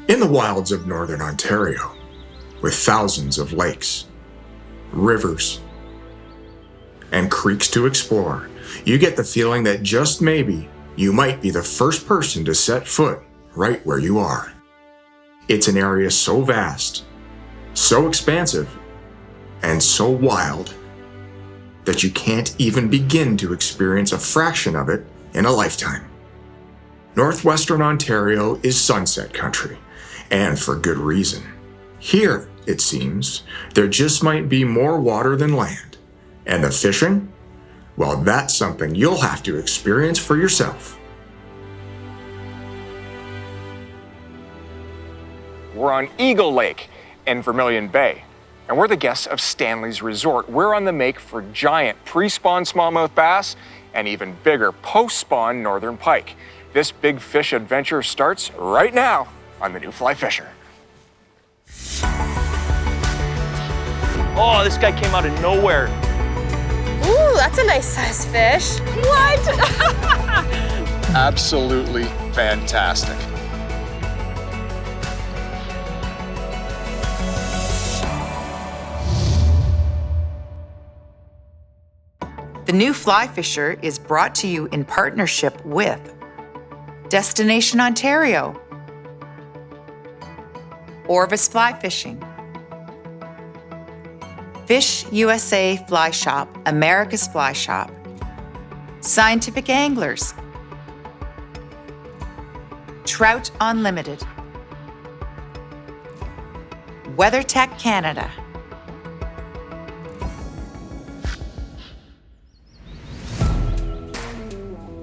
In the wilds of northern Ontario, with thousands of lakes, rivers, and creeks to explore, you get the feeling that just maybe you might be the first person to set foot right where you are. It's an area so vast, so expansive, and so wild that you can't even begin to experience a fraction of it in a lifetime. Northwestern Ontario is sunset country, and for good reason. Here, it seems, there just might be more water than land. And the fishing? Well, that's something you'll have to experience for yourself. We're on Eagle Lake in Vermilion Bay, and we're the guests of Stanley's Resort. We're on the make for giant pre-spawn smallmouth bass and even bigger post-spawn northern pike. This big fish adventure starts right now on the new Fly Fisher. Oh, this guy came out of nowhere. Ooh, that's a nice sized fish. What? Absolutely fantastic. The new Fly Fisher is brought to you in partnership with Destination Ontario, Orvis Fly Fishing, Fish USA Fly Shop, America's Fly Shop, Scientific Anglers, Trout Unlimited, WeatherTech Canada,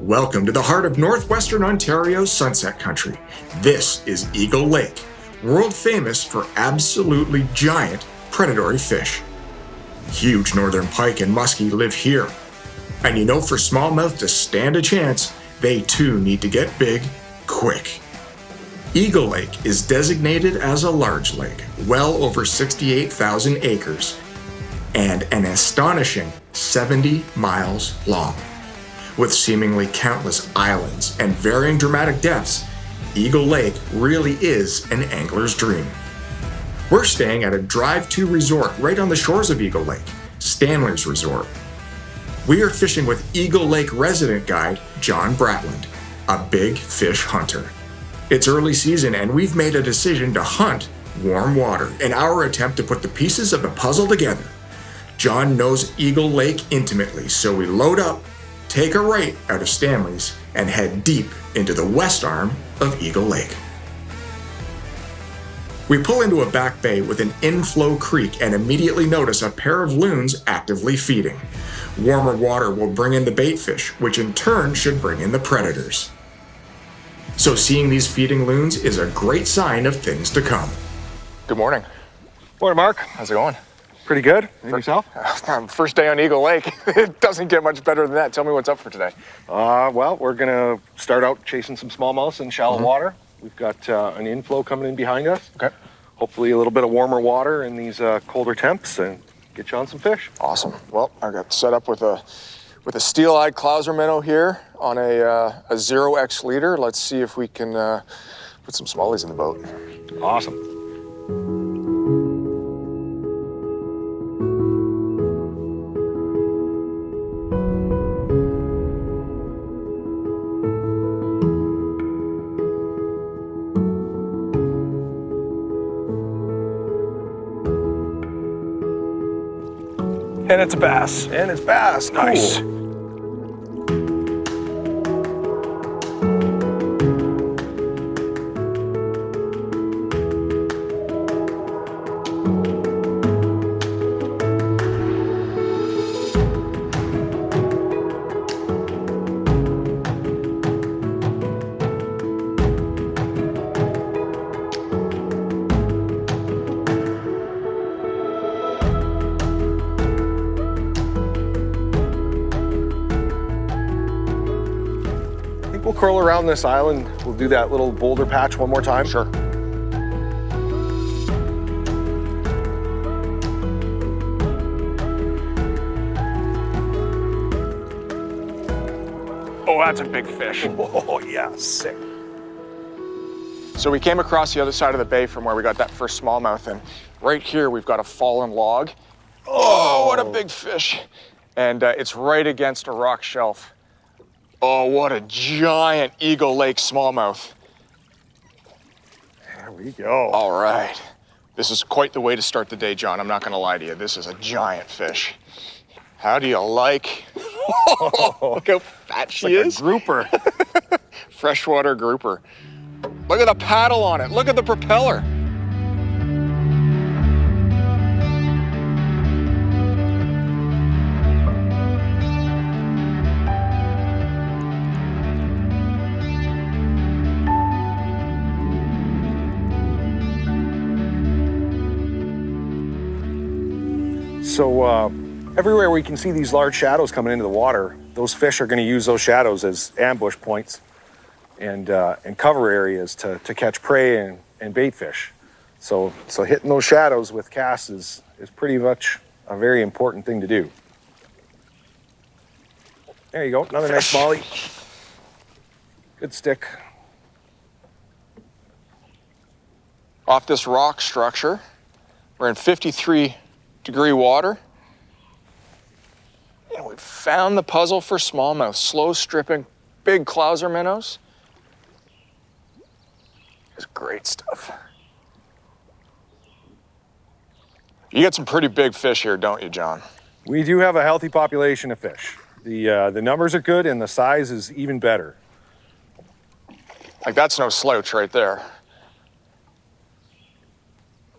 Welcome to the heart of Northwestern Ontario's Sunset Country. This is Eagle Lake, world famous for absolutely giant predatory fish. Huge northern pike and muskie live here. And you know, for smallmouth to stand a chance, they too need to get big, quick. Eagle Lake is designated as a large lake, well over 68,000 acres, and an astonishing 70 miles long. With seemingly countless islands and varying dramatic depths, Eagle Lake really is an angler's dream. We're staying at a drive-to resort right on the shores of Eagle Lake, Stanley's Resort. We are fishing with Eagle Lake resident guide John Bratland, a big fish hunter. It's early season and we've made a decision to hunt warm water in our attempt to put the pieces of the puzzle together. John knows Eagle Lake intimately, so we load up, take a right out of Stanley's, and head deep into the west arm of Eagle Lake. We pull into a back bay with an inflow creek and immediately notice a pair of loons actively feeding. Warmer water will bring in the bait fish, which in turn should bring in the predators. So seeing these feeding loons is a great sign of things to come. Good morning. Morning, Mark. How's it going? Pretty good. And yourself? First day on Eagle Lake. It doesn't get much better than that. Tell me what's up for today. Well, we're gonna start out chasing some smallmouth in shallow water. We've got an inflow coming in behind us. Okay. Hopefully a little bit of warmer water in these colder temps and get you on some fish. Awesome. Well, I got set up with a steel-eyed Clouser minnow here on a 0X leader. Let's see if we can put some smallies in the boat. Awesome. And it's a bass. And it's bass. Nice. Cool. We'll curl around this island. We'll do that little boulder patch one more time. Sure. Oh, that's a big fish. Oh, yeah, sick. So we came across the other side of the bay from where we got that first smallmouth, and right here we've got a fallen log. Oh, what a big fish. And it's right against a rock shelf. Oh, what a giant Eagle Lake smallmouth. There we go. All right. This is quite the way to start the day, John. I'm not going to lie to you. This is a giant fish. How do you like? Look how fat she is. A grouper. Freshwater grouper. Look at the paddle on it. Look at the propeller. So everywhere we can see these large shadows coming into the water, those fish are going to use those shadows as ambush points and cover areas to catch prey and bait fish. So hitting those shadows with casts is pretty much a very important thing to do. There you go, another nice molly. Good stick. Off this rock structure, we're in 53-degree water. And we found the puzzle for smallmouth, slow stripping, big clouser minnows. It's great stuff. You get some pretty big fish here, don't you, John? We do have a healthy population of fish. The numbers are good and the size is even better. Like, that's no slouch right there.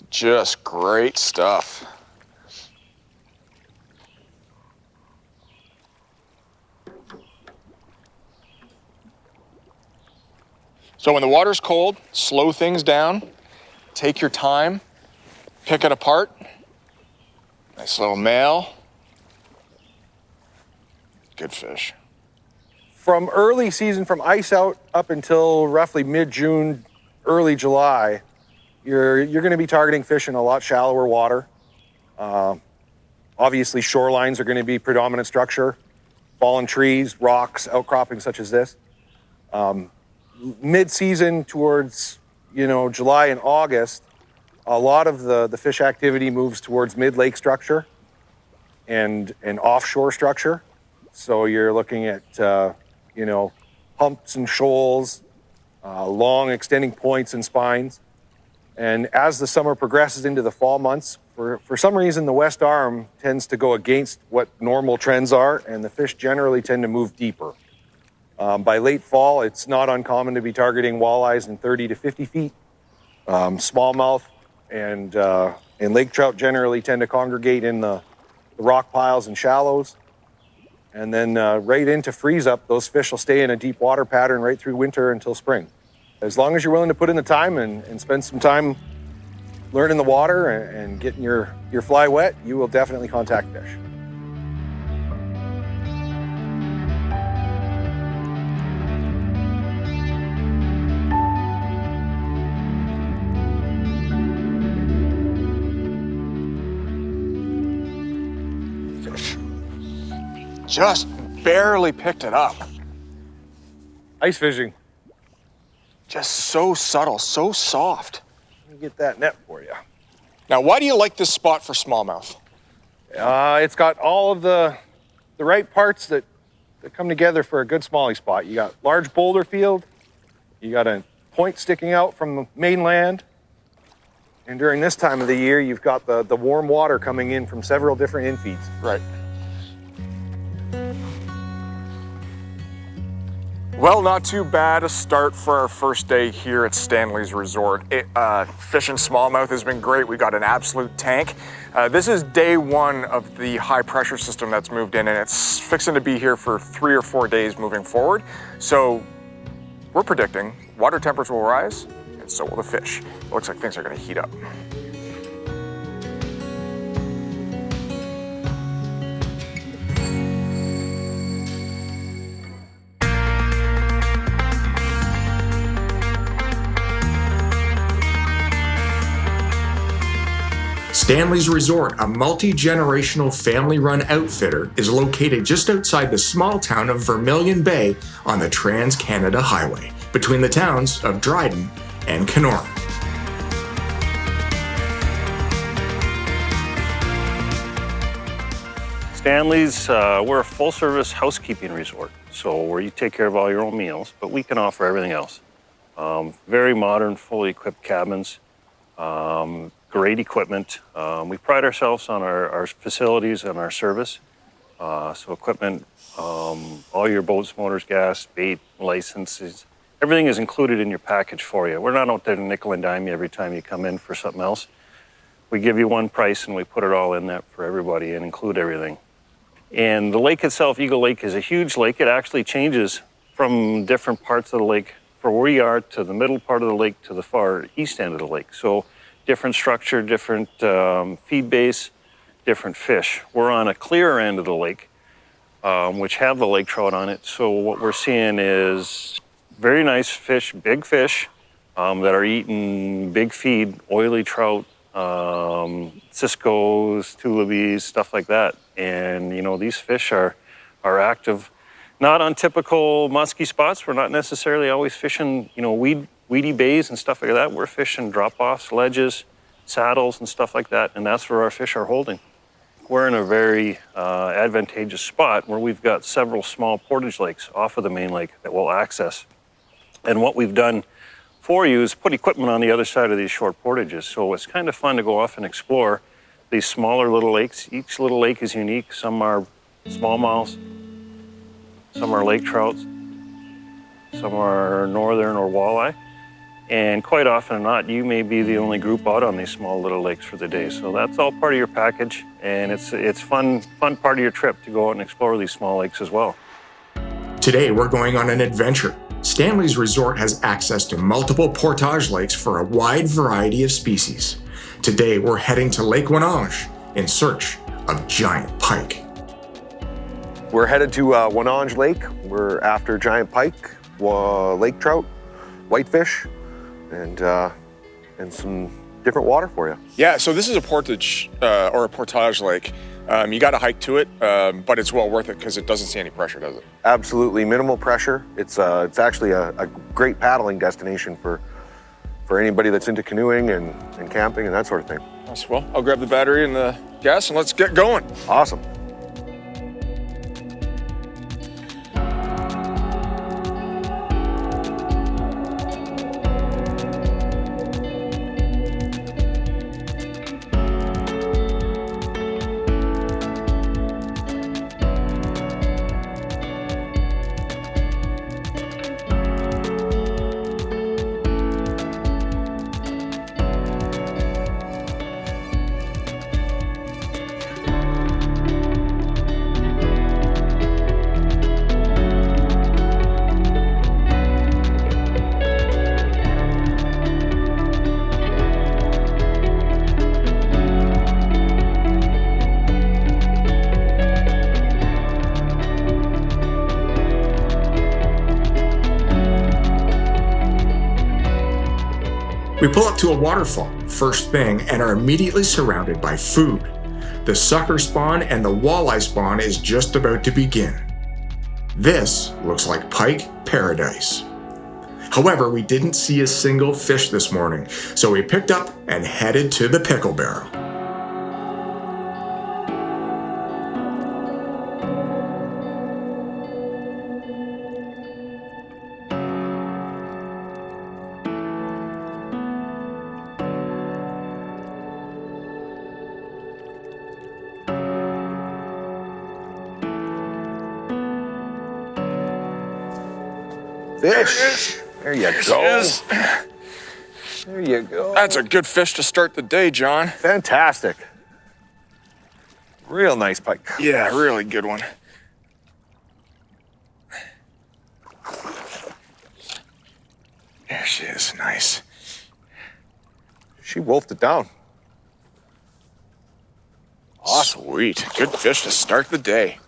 Just great stuff. So when the water's cold, slow things down, take your time, pick it apart. Nice little male. Good fish. From early season, from ice out up until roughly mid-June, early July, you're going to be targeting fish in a lot shallower water. Obviously, shorelines are going to be predominant structure. Fallen trees, rocks, outcroppings such as this. Mid-season towards, July and August, a lot of the fish activity moves towards mid-lake structure and offshore structure. So you're looking at, humps and shoals, long extending points and spines. And as the summer progresses into the fall months, for some reason, the West Arm tends to go against what normal trends are, and the fish generally tend to move deeper. By late fall, it's not uncommon to be targeting walleyes in 30 to 50 feet. Smallmouth and lake trout generally tend to congregate in the rock piles and shallows. And then right into freeze up, those fish will stay in a deep water pattern right through winter until spring. As long as you're willing to put in the time and spend some time learning the water and getting your fly wet, you will definitely contact fish. Fish. Just barely picked it up. Ice fishing. Just so subtle, so soft. Let me get that net for you. Now, why do you like this spot for smallmouth? It's got all of the right parts that come together for a good smallie spot. You got large boulder field, you got a point sticking out from the mainland, and during this time of the year, you've got the warm water coming in from several different infeeds. Right. Well, not too bad a start for our first day here at Stanley's Resort. Fishing smallmouth has been great. We got an absolute tank. This is day one of the high pressure system that's moved in, and it's fixing to be here for 3 or 4 days moving forward. So we're predicting water temperatures will rise, and so will the fish. It looks like things are going to heat up. Stanley's Resort, a multi-generational family-run outfitter, is located just outside the small town of Vermilion Bay on the Trans-Canada Highway, between the towns of Dryden and Kenora. Stanley's, we're a full-service housekeeping resort, so where you take care of all your own meals, but we can offer everything else. Very modern, fully equipped cabins, great equipment. We pride ourselves on our facilities and our service. So equipment, all your boats, motors, gas, bait, licenses, everything is included in your package for you. We're not out there to nickel and dime you every time you come in for something else. We give you one price and we put it all in that for everybody and include everything. And the lake itself, Eagle Lake, is a huge lake. It actually changes from different parts of the lake, from where we are to the middle part of the lake to the far east end of the lake. So different structure, different feed base, different fish. We're on a clearer end of the lake, which have the lake trout on it. So what we're seeing is very nice fish, big fish, that are eating big feed, oily trout, ciscos, tullibees, stuff like that. And you know, these fish are active, not on typical musky spots. We're not necessarily always fishing, you know, weedy bays and stuff like that. We're fishing drop-offs, ledges, saddles and stuff like that, and that's where our fish are holding. We're in a very advantageous spot where we've got several small portage lakes off of the main lake that we'll access. And what we've done for you is put equipment on the other side of these short portages. So it's kind of fun to go off and explore these smaller little lakes. Each little lake is unique. Some are smallmouths, some are lake trouts, some are northern or walleye. And quite often or not, you may be the only group out on these small little lakes for the day. So that's all part of your package, and it's fun part of your trip to go out and explore these small lakes as well. Today, we're going on an adventure. Stanley's Resort has access to multiple portage lakes for a wide variety of species. Today, we're heading to Lake Oneange in search of giant pike. We're headed to Oneange Lake. We're after giant pike, lake trout, whitefish, and some different water for you. Yeah, so this is a portage or a portage lake. You got to hike to it, but it's well worth it because it doesn't see any pressure, does it? Absolutely minimal pressure. It's actually a great paddling destination for anybody that's into canoeing and camping and that sort of thing. Yes, well, I'll grab the battery and the gas and let's get going. Awesome. We pull up to a waterfall first thing and are immediately surrounded by food. The sucker spawn and the walleye spawn is just about to begin. This looks like pike paradise. However, we didn't see a single fish this morning, so we picked up and headed to the pickle barrel. Fish. There you go. There you go. That's a good fish to start the day, John. Fantastic. Real nice pike. Yeah, really good one. There she is, nice. She wolfed it down. Awesome. Sweet, good fish to start the day.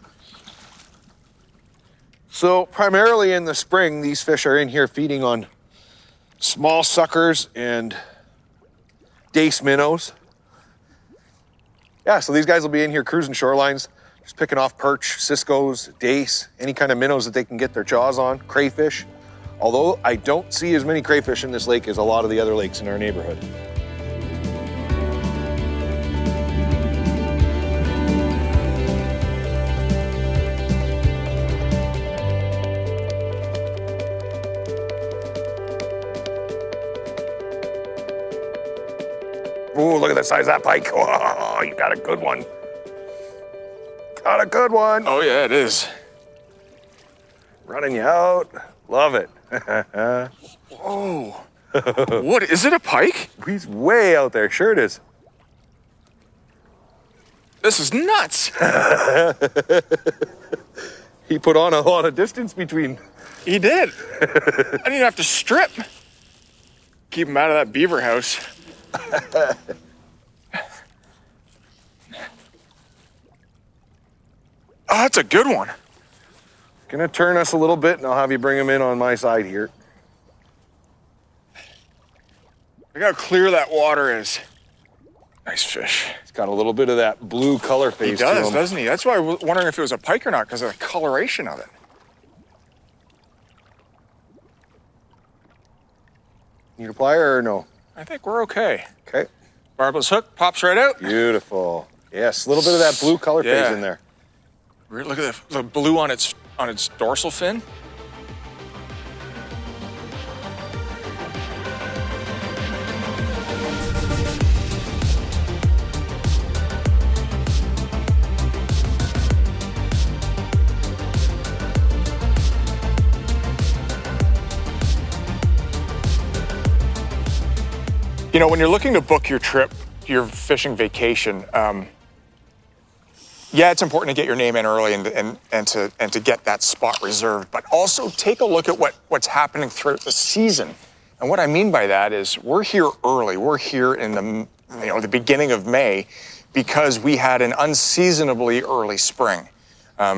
So primarily in the spring, these fish are in here feeding on small suckers and dace minnows. Yeah, so these guys will be in here cruising shorelines, just picking off perch, ciscos, dace, any kind of minnows that they can get their jaws on, crayfish, Although I don't see as many crayfish in this lake as a lot of the other lakes in our neighborhood. Ooh, look at the size of that pike. Oh, you got a good one. Got a good one. Oh yeah, it is. Running you out. Love it. Whoa. What, is it a pike? He's way out there. Sure it is. This is nuts. He put on a lot of distance between. He did. I didn't even have to strip. Keep him out of that beaver house. Oh, that's a good one. Gonna turn us a little bit and I'll have you bring him in on my side here. Look how clear that water is. Nice fish. He's got a little bit of that blue color He face to does, him. doesn't he? That's why I was wondering if it was a pike or not, because of the coloration of it. Need a plier or no? I think we're okay. Okay. Barbless hook pops right out. Beautiful. Yes, a little bit of that blue color phase Yeah. in there. Look at the blue on its dorsal fin. You know, when you're looking to book your trip, your fishing vacation, yeah, it's important to get your name in early and to get that spot reserved, but also take a look at what's happening throughout the season. And what I mean by that is we're here early. We're here in the beginning of May because we had an unseasonably early spring.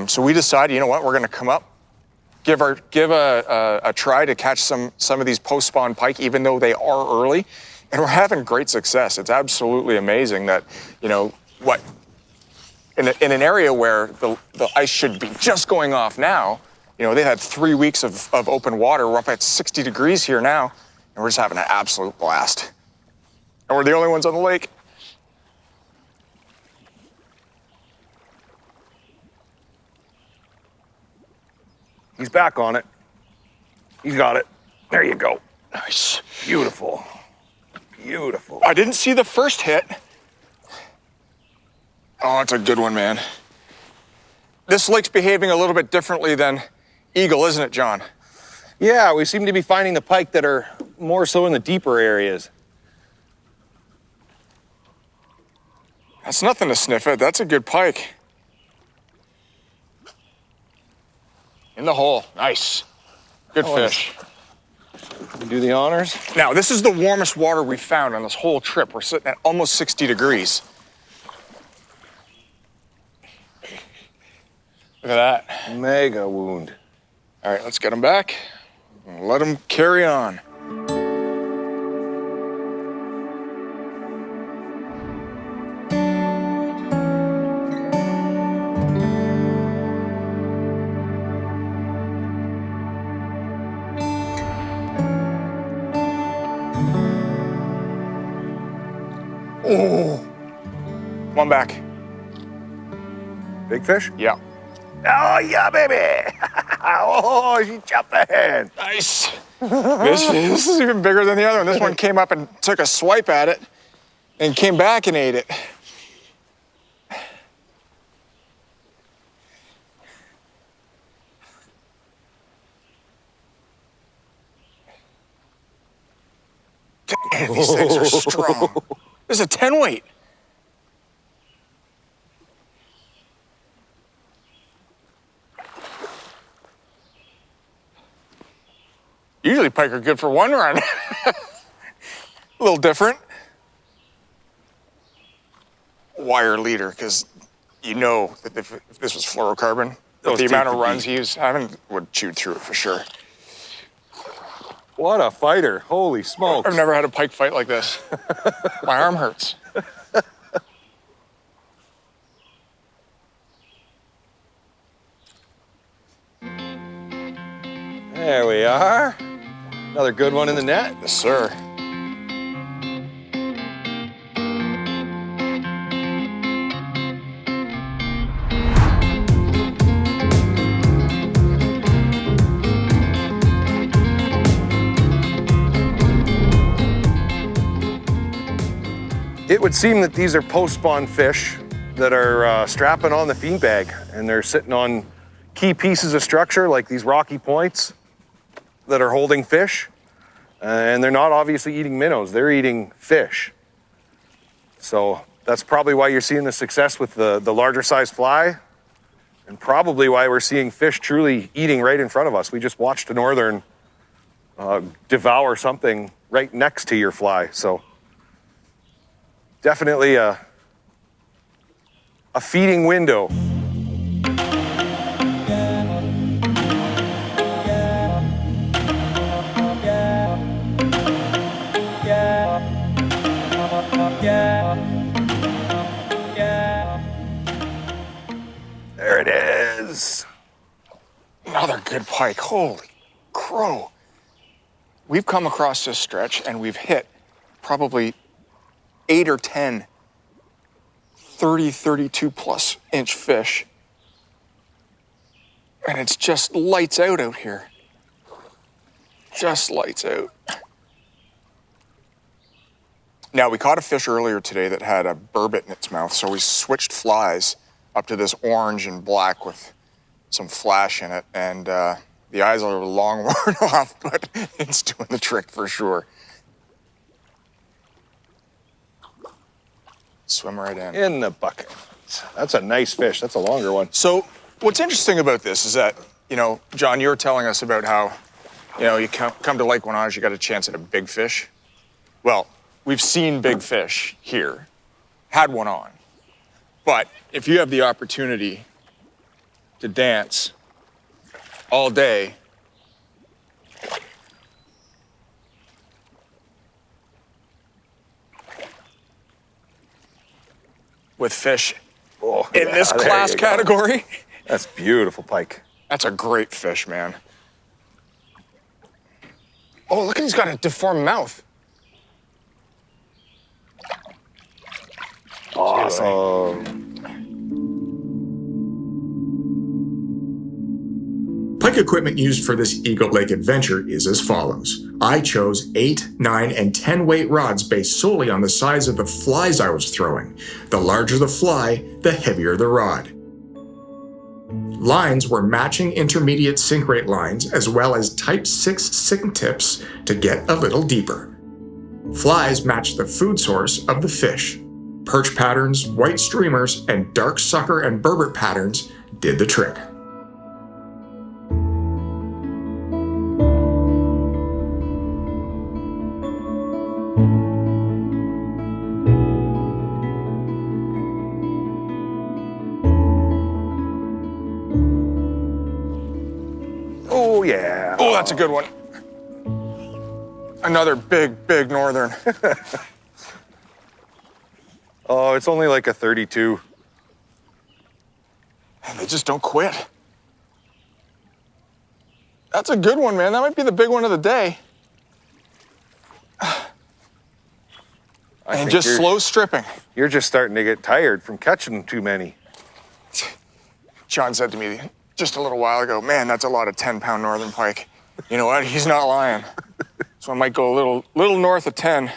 So we decided, you know what, we're going to come up, give a try to catch some of these post-spawn pike, even though they are early. And we're having great success. It's absolutely amazing that, you know, in an area where the ice should be just going off now, you know, they had 3 weeks of open water. We're up at 60 degrees here now, and we're just having an absolute blast. And we're the only ones on the lake. He's back on it. He's got it. There you go. Nice. Beautiful. Beautiful. I didn't see the first hit. Oh, it's a good one, man. This lake's behaving a little bit differently than Eagle, isn't it, John? Yeah, we seem to be finding the pike that are more so in the deeper areas. That's nothing to sniff at. That's a good pike. In the hole. Nice. Good fish. You do the honors. Now, this is the warmest water we've found on this whole trip. We're sitting at almost 60 degrees. Look at that. Mega wound. All right, let's get him back and let him carry on. Oh, come on back. Big fish? Yeah. Oh, yeah, baby. Oh, she jumped ahead. Nice. This is even bigger than the other one. This one came up and took a swipe at it and came back and ate it. Damn, these things are strong. This is a 10 weight. Usually pike are good for one run. A little different. Wire leader, because you know that if this was fluorocarbon, the amount of runs he was having would chew through it for sure. What a fighter. Holy smokes. I've never had a pike fight like this. My arm hurts. There we are. Another good one in the net. Yes, sir. It would seem that these are post-spawn fish that are strapping on the feed bag, and they're sitting on key pieces of structure like these rocky points that are holding fish. And they're not obviously eating minnows, they're eating fish. So that's probably why you're seeing the success with the larger size fly, and probably why we're seeing fish truly eating right in front of us. We just watched a northern devour something right next to your fly. So definitely a feeding window. There it is. Another good pike. Holy crow. We've come across this stretch and we've hit probably 8 or 10 30, 32 plus inch fish. And it's just lights out here. Just lights out. Now, we caught a fish earlier today that had a burbot in its mouth, so we switched flies up to this orange and black with some flash in it, and the eyes are a long worn off, but it's doing the trick for sure. Swim right in. In the bucket. That's a nice fish. That's a longer one. So what's interesting about this is that, you know, John, you were telling us about how, you know, you come to Lake Oneange, you got a chance at a big fish. Well, we've seen big fish here, had one on. But if you have the opportunity to dance all day, with fish in this class category. That's beautiful, pike. That's a great fish, man. Oh, look, he's got a deformed mouth. Awesome. Pike equipment used for this Eagle Lake adventure is as follows. I chose 8, 9, and 10 weight rods based solely on the size of the flies I was throwing. The larger the fly, the heavier the rod. Lines were matching intermediate sink rate lines as well as type 6 sink tips to get a little deeper. Flies matched the food source of the fish. Perch patterns, white streamers, and dark sucker and burbot patterns did the trick. Oh, yeah. Oh, that's a good one. Another big, big northern. Oh, it's only like a 32. And they just don't quit. That's a good one, man. That might be the big one of the day. And just slow stripping. You're just starting to get tired from catching too many. John said to me just a little while ago, man, that's a lot of 10-pound northern pike. You know what? He's not lying. So I might go a little north of 10.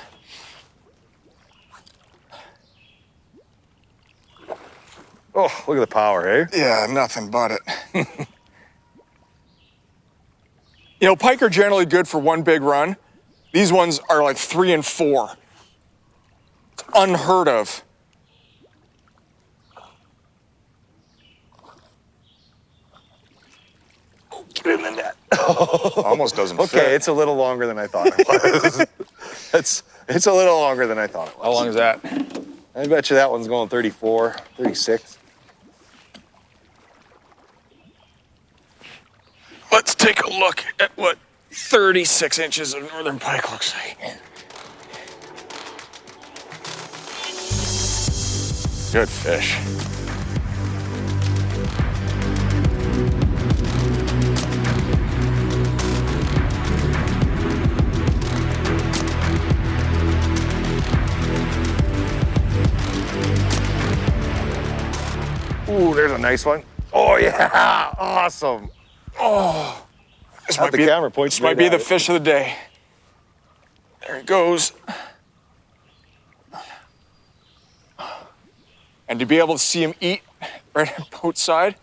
Oh, look at the power, eh? Yeah, nothing but it. You know, pike are generally good for one big run. These ones are like 3 and 4. It's unheard of. Get in the net. Almost doesn't fit. Okay, it's a little longer than I thought it was. It's a little longer than I thought it was. How long is that? I bet you that one's going 34, 36. Let's take a look at what 36 inches of northern pike looks like. Good fish. there's a nice one. Oh, yeah, awesome. This Have the camera point This might straight be at the it. fish of the day. There he goes. And to be able to see him eat right at boat side,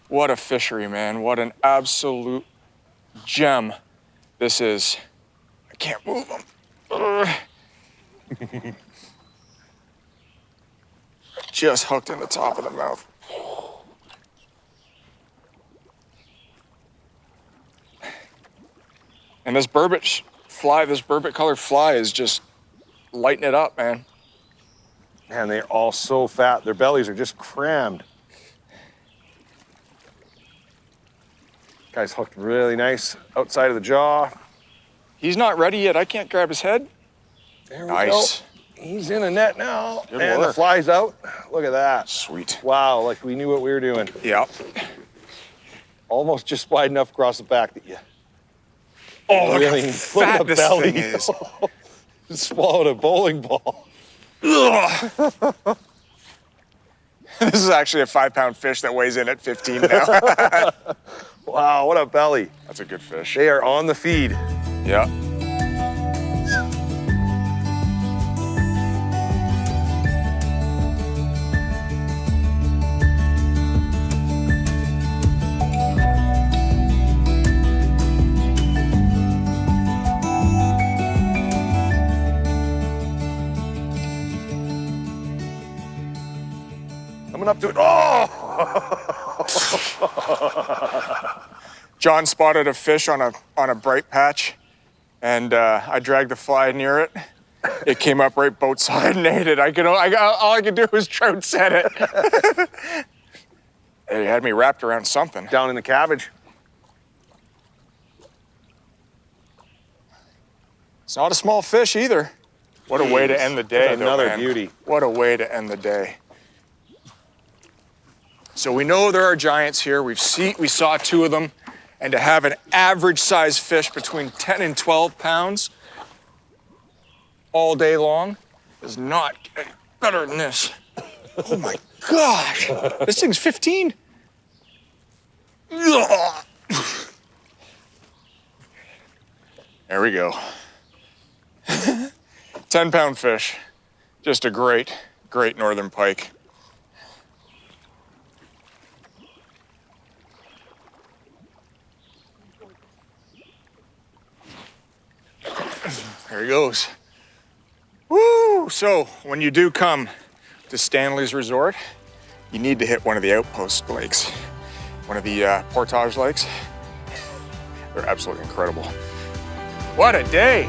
what a fishery, man. What an absolute gem this is. I can't move him. Ugh. Just hooked in the top of the mouth. And this burbot fly, this burbot colored fly is just lighting it up, man. Man, they're all so fat. Their bellies are just crammed. Guy's hooked really nice outside of the jaw. He's not ready yet. I can't grab his head. There we Nice. go. He's in a net now. Good and the work. fly's out. Look at that. Sweet. Wow, like we knew what we were doing. Yeah. Almost just wide enough across the back that you Oh, look really how look at fat the this belly. thing is. Just swallowed a bowling ball. Ugh. This is actually a 5-pound fish that weighs in at 15 now. Wow, what a belly. That's a good fish. They are on the feed. Yeah. Coming up to it. Oh! John spotted a fish on a bright patch, and I dragged the fly near it. It came up right boat side and ate it. All I could do was trout set it. It had me wrapped around something. Down in the cabbage. It's not a small fish either. What a way to end the day, That's though, another man. beauty. What a way to end the day. So we know there are giants here. We saw 2 of them. And to have an average size fish between 10 and 12 pounds all day long is not better than this. Oh my gosh, this thing's 15. Ugh. There we go. 10-pound fish. Just a great, great northern pike. There he goes. Woo! So when you do come to Stanley's Resort, you need to hit one of the outpost lakes, one of the portage lakes. They're absolutely incredible. What a day!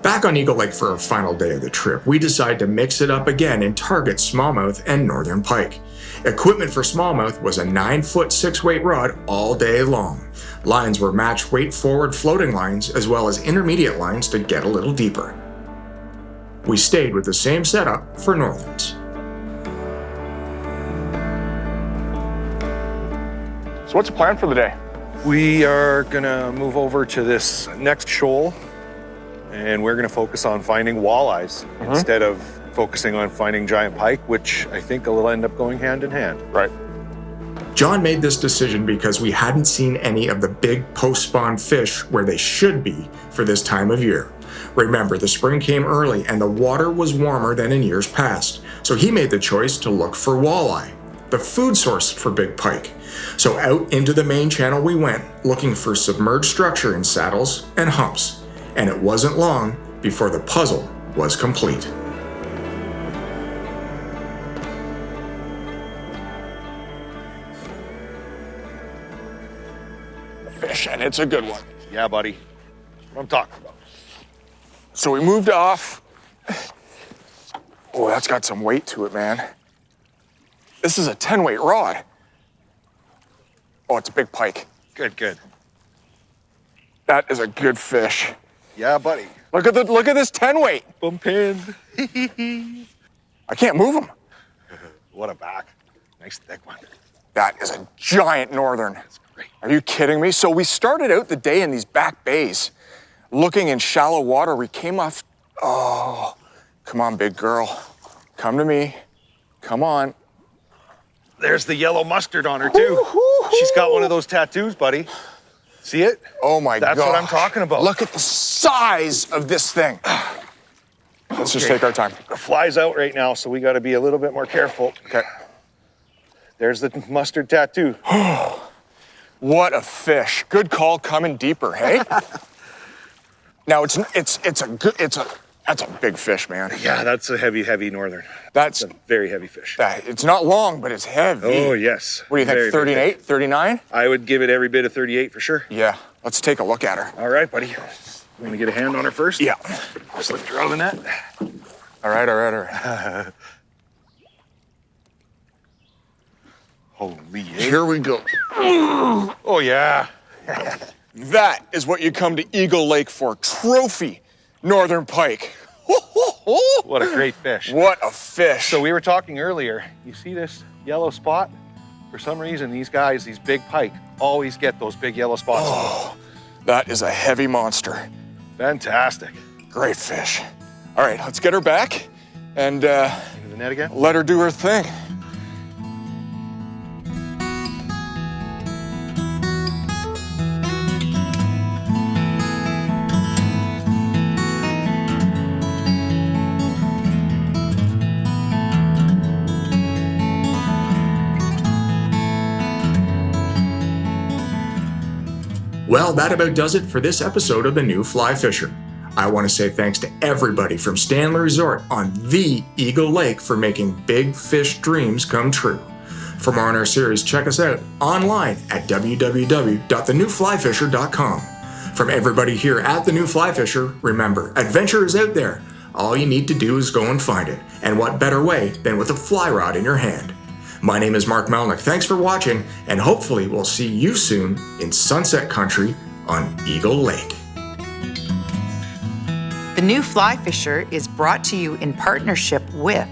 Back on Eagle Lake for our final day of the trip, we decide to mix it up again and target smallmouth and northern pike. Equipment for smallmouth was a 9-foot 6-weight rod all day long. Lines were match weight forward floating lines as well as intermediate lines to get a little deeper. We stayed with the same setup for northerns. So what's the plan for the day? We are gonna move over to this next shoal and we're gonna focus on finding walleyes instead of focusing on finding giant pike, which I think will end up going hand in hand. Right. John made this decision because we hadn't seen any of the big post-spawn fish where they should be for this time of year. Remember, the spring came early and the water was warmer than in years past, so he made the choice to look for walleye, the food source for big pike. So out into the main channel we went, looking for submerged structure in saddles and humps. And it wasn't long before the puzzle was complete. Fish, and it's a good one. Yeah, buddy. That's what I'm talking about. So we moved off. Oh, that's got some weight to it, man. This is a 10-weight rod. Oh, it's a big pike. Good, good. That is a good fish. Yeah, buddy. Look at this 10-weight. Bump in. I can't move him. What a back. Nice thick one. That is a giant northern. That's great. Are you kidding me? So we started out the day in these back bays, looking in shallow water. We came off, oh, come on, big girl. Come to me. Come on. There's the yellow mustard on her too. She's got one of those tattoos, buddy. See it? Oh my God. That's what I'm talking about. Look at the size of this thing. Let's just take our time. The fly's out right now, so we got to be a little bit more careful. Okay. There's the mustard tattoo. What a fish. Good call coming deeper, hey? Now that's a big fish, man. Yeah, that's a heavy northern. That's It's a very heavy fish. it's not long, but it's heavy. Oh, yes. What do you think, Very, very 38, big. 39? I would give it every bit of 38 for sure. Yeah, let's take a look at her. All right, buddy. You want to get a hand on her first? Yeah. Just lift her out of the net. All right. Holy. Here we go. Oh, yeah. That is what you come to Eagle Lake for. Trophy Northern Pike. What a great fish. What a fish. So we were talking earlier. You see this yellow spot? For some reason, these guys, these big pike, always get those big yellow spots. Oh, that is a heavy monster. Fantastic. Great fish. All right, let's get her back and Into the net again? let her do her thing. Well, that about does it for this episode of The New Fly Fisher. I want to say thanks to everybody from Stanley Resort on the Eagle Lake for making big fish dreams come true. For more on our series, check us out online at www.thenewflyfisher.com. From everybody here at The New Fly Fisher, remember, adventure is out there. All you need to do is go and find it. And what better way than with a fly rod in your hand? My name is Mark Melnick. Thanks for watching, and hopefully we'll see you soon in Sunset Country on Eagle Lake. The New Fly Fisher is brought to you in partnership with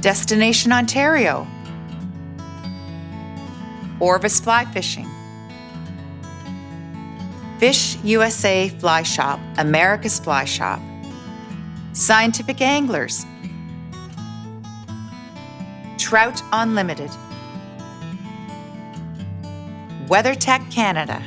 Destination Ontario, Orvis Fly Fishing, Fish USA Fly Shop, America's Fly Shop, Scientific Anglers, Trout Unlimited, WeatherTech Canada,